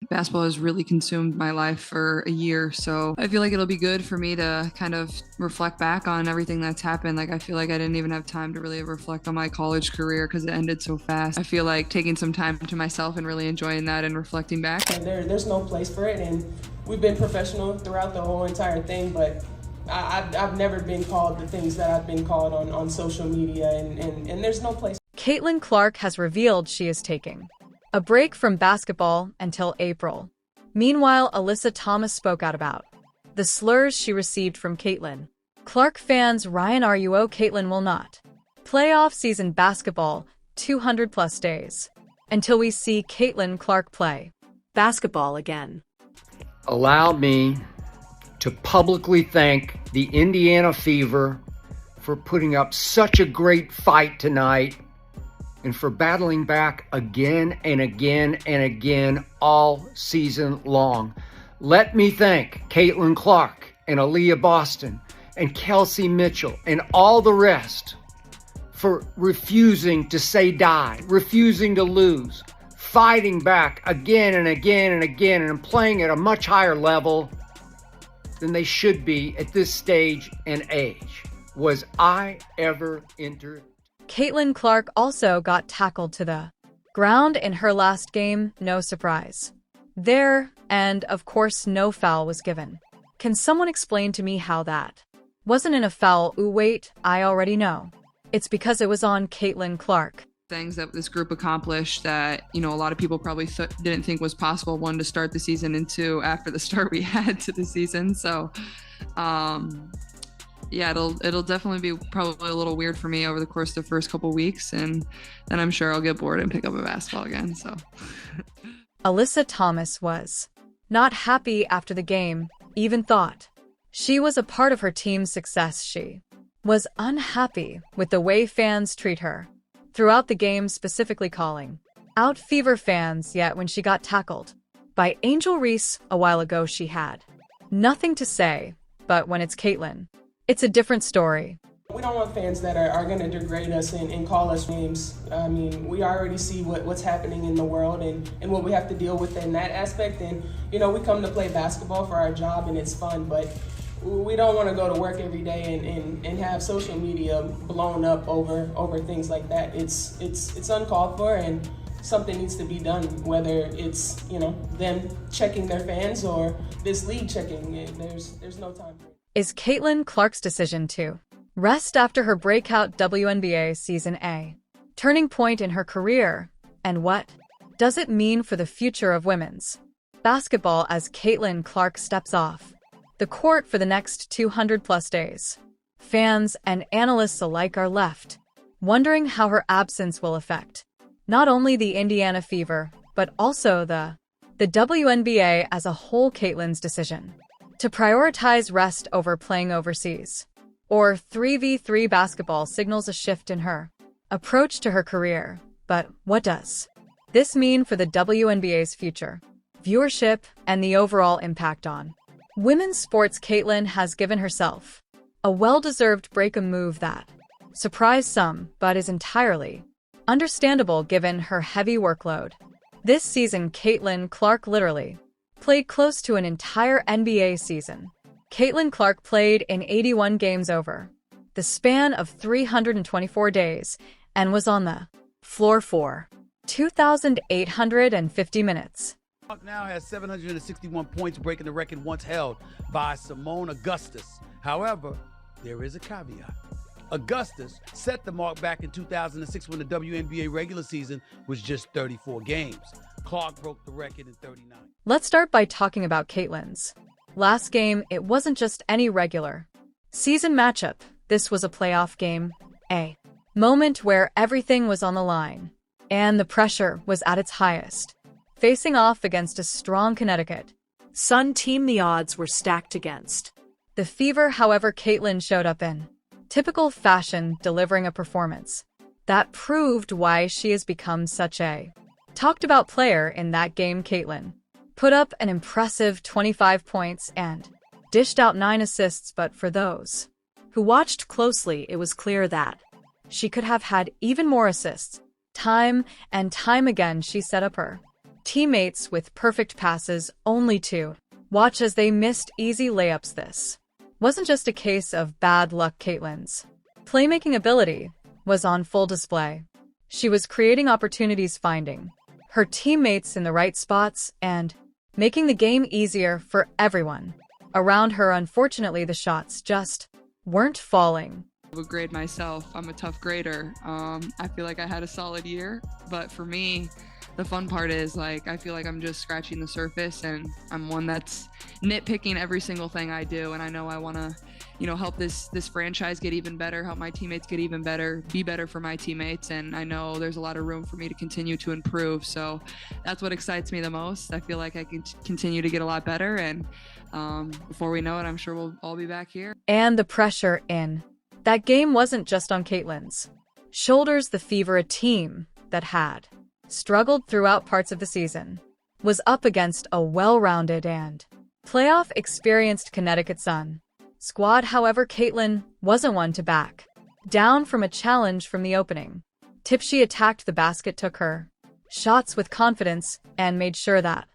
basketball has really consumed my life for a year. So I feel like it'll be good for me to kind of reflect back on everything that's happened. Like, I feel like I didn't even have time to really reflect on my college career because it ended so fast. I feel like taking some time to myself and really enjoying that and reflecting back. There's no place for it, and we've been professional throughout the whole entire thing, but I've never been called the things that I've been called on social media, and there's no place. Caitlin Clark has revealed she is taking a break from basketball until April. Meanwhile, Alyssa Thomas spoke out about the slurs she received from Caitlin. Clark fans Ryan RUO Caitlin will not play off-season basketball 200-plus days until we see Caitlin Clark play basketball again. Allow me to publicly thank the Indiana Fever for putting up such a great fight tonight and for battling back again and again and again all season long. Let me thank Caitlin Clark and Aaliyah Boston and Kelsey Mitchell and all the rest for refusing to say die, refusing to lose, fighting back again and again and again, and playing at a much higher level than they should be at this stage and age. Was I ever entered? Caitlin Clark also got tackled to the ground in her last game, no surprise there, and of course no foul was given. Can someone explain to me how that wasn't in a foul? Ooh, wait, I already know. It's because it was on Caitlin Clark. Things that this group accomplished that, a lot of people probably didn't think was possible, one, to start the season, and two, after the start we had to the season. So yeah, it'll definitely be probably a little weird for me over the course of the first couple weeks, and then I'm sure I'll get bored and pick up a basketball again. So Alyssa Thomas was not happy after the game, even thought she was a part of her team's success. She was unhappy with the way fans treat her throughout the game, specifically calling out Fever fans, yet when she got tackled by Angel Reese a while ago, she had nothing to say. But when it's Caitlin, it's a different story. We don't want fans that are going to degrade us and call us names. I mean, we already see what's happening in the world and what we have to deal with in that aspect. And, we come to play basketball for our job and it's fun, but we don't want to go to work every day and have social media blown up over things like that. It's uncalled for, and something needs to be done, whether it's, them checking their fans or this league checking. There's no time for it. Is Caitlin Clark's decision to rest after her breakout WNBA season a turning point in her career? And what does it mean for the future of women's basketball as Caitlin Clark steps off the court for the next 200-plus days? Fans and analysts alike are left wondering how her absence will affect not only the Indiana Fever, but also the WNBA as a whole. Caitlin's decision to prioritize rest over playing overseas or 3v3 basketball signals a shift in her approach to her career. But what does this mean for the WNBA's future, viewership, and the overall impact on women's sports? Caitlin has given herself a well-deserved break, a move that surprised some, but is entirely understandable given her heavy workload. This season, Caitlin Clark literally played close to an entire NBA season. Caitlin Clark played in 81 games over the span of 324 days and was on the floor for 2,850 minutes. Clark now has 761 points, breaking the record once held by Simone Augustus. However, there is a caveat. Augustus set the mark back in 2006 when the WNBA regular season was just 34 games. Clark broke the record in 39. Let's start by talking about Caitlin's last game. It wasn't just any regular season matchup. This was a playoff game, a moment where everything was on the line and the pressure was at its highest. Facing off against a strong Connecticut Sun team, the odds were stacked against the Fever. However, Caitlin showed up in typical fashion, delivering a performance that proved why she has become such a talked-about player in that game. Caitlin put up an impressive 25 points and dished out 9 assists, but for those who watched closely, it was clear that she could have had even more assists. Time and time again, she set up her teammates with perfect passes only to watch as they missed easy layups. This wasn't just a case of bad luck. Caitlyn's playmaking ability was on full display. She was creating opportunities, finding her teammates in the right spots, and making the game easier for everyone around her. Unfortunately, the shots just weren't falling. I would grade myself. I'm a tough grader. I feel like I had a solid year, but for me, the fun part is I feel like I'm just scratching the surface, and I'm one that's nitpicking every single thing I do. And I know I want to, help this franchise get even better, help my teammates get even better, be better for my teammates. And I know there's a lot of room for me to continue to improve. So that's what excites me the most. I feel like I can continue to get a lot better. And before we know it, I'm sure we'll all be back here. And the pressure in that game wasn't just on Caitlyn's shoulders. The Fever, a team that had struggled throughout parts of the season, was up against a well-rounded and playoff-experienced Connecticut Sun squad. However, Caitlyn wasn't one to back down from a challenge. From the opening tip, she attacked the basket, took her shots with confidence, and made sure that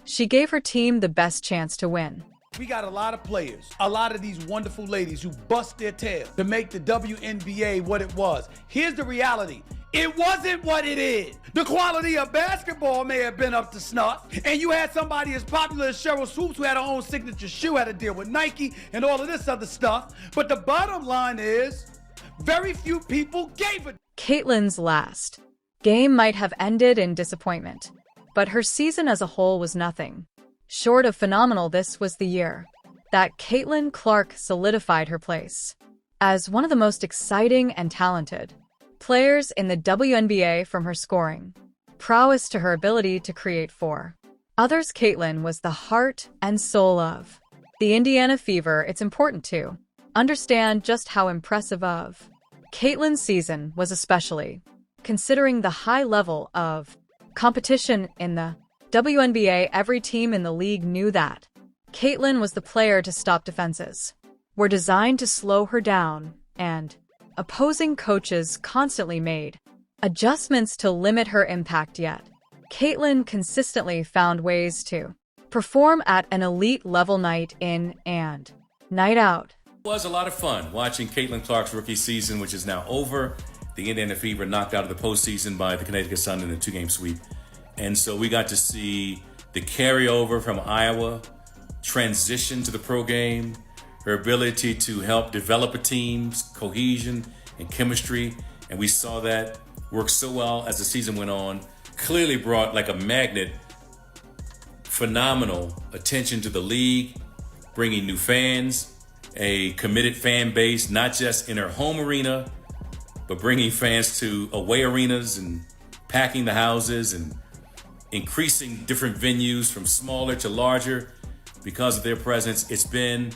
she gave her team the best chance to win. We got a lot of players, a lot of these wonderful ladies who bust their tail to make the WNBA what it was. Here's the reality. It wasn't what it is. The quality of basketball may have been up to snuff, and you had somebody as popular as Cheryl Swoops, who had her own signature shoe, had to deal with Nike and all of this other stuff. But the bottom line is, very few people gave it. Caitlyn's last game might have ended in disappointment, but her season as a whole was nothing short of phenomenal. This was the year that Caitlin Clark solidified her place as one of the most exciting and talented players in the WNBA. From her scoring prowess to her ability to create for others, Caitlyn was the heart and soul of the Indiana Fever. It's important to understand just how impressive of Caitlyn's season was, especially considering the high level of competition in the WNBA. Every team in the league knew that Caitlyn was the player to stop. Defenses were designed to slow her down, and opposing coaches constantly made adjustments to limit her impact. Yet Caitlyn consistently found ways to perform at an elite level night in and night out. It was a lot of fun watching Caitlin Clark's rookie season, which is now over. The Indiana Fever knocked out of the postseason by the Connecticut Sun in a 2-game sweep. And so we got to see the carryover from Iowa transition to the pro game, her ability to help develop a team's cohesion and chemistry. And we saw that work so well as the season went on. Clearly brought, like a magnet, phenomenal attention to the league, bringing new fans, a committed fan base, not just in her home arena, but bringing fans to away arenas and packing the houses and increasing different venues from smaller to larger because of their presence. It's been...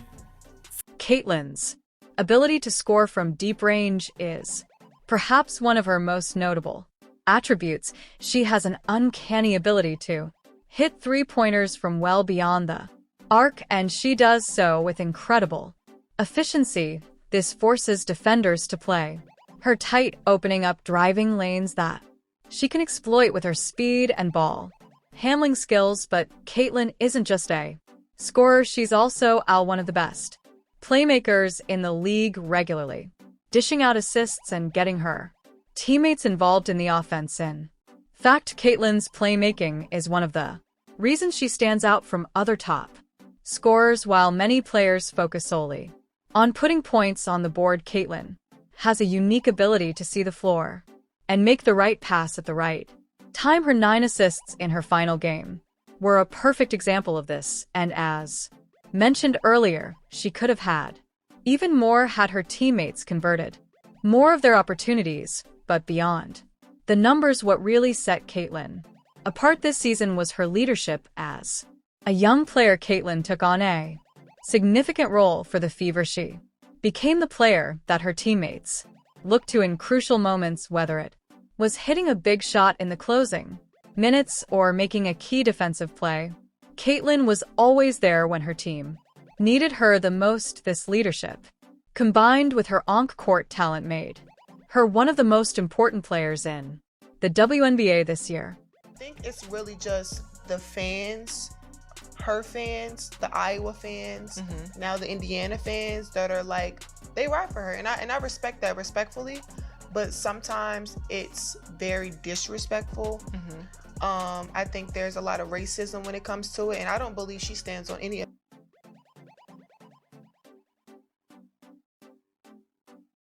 Caitlyn's ability to score from deep range is perhaps one of her most notable attributes. She has an uncanny ability to hit three-pointers from well beyond the arc, and she does so with incredible efficiency. This forces defenders to play her tight, opening up driving lanes that she can exploit with her speed and ball handling skills. But Caitlyn isn't just a scorer, she's also one of the best playmakers in the league, regularly dishing out assists and getting her teammates involved in the offense. In fact, Caitlyn's playmaking is one of the reasons she stands out from other top scorers. While many players focus solely on putting points on the board, Caitlyn has a unique ability to see the floor and make the right pass at the right time. Her 9 assists in her final game were a perfect example of this, and as mentioned earlier, she could have had even more had her teammates converted more of their opportunities. But beyond the numbers, what really set Caitlyn apart this season was her leadership. As a young player, Caitlyn took on a significant role for the Fever. She became the player that her teammates looked to in crucial moments, whether it was hitting a big shot in the closing minutes or making a key defensive play. Caitlyn was always there when her team needed her the most. This leadership, combined with her on-court talent, made her one of the most important players in the WNBA this year. think it's really just the fans, her fans, the Iowa fans, now the Indiana fans that are like, they ride for her. And I respect that respectfully, but sometimes it's very disrespectful. I think there's a lot of racism when it comes to it, and I don't believe she stands on any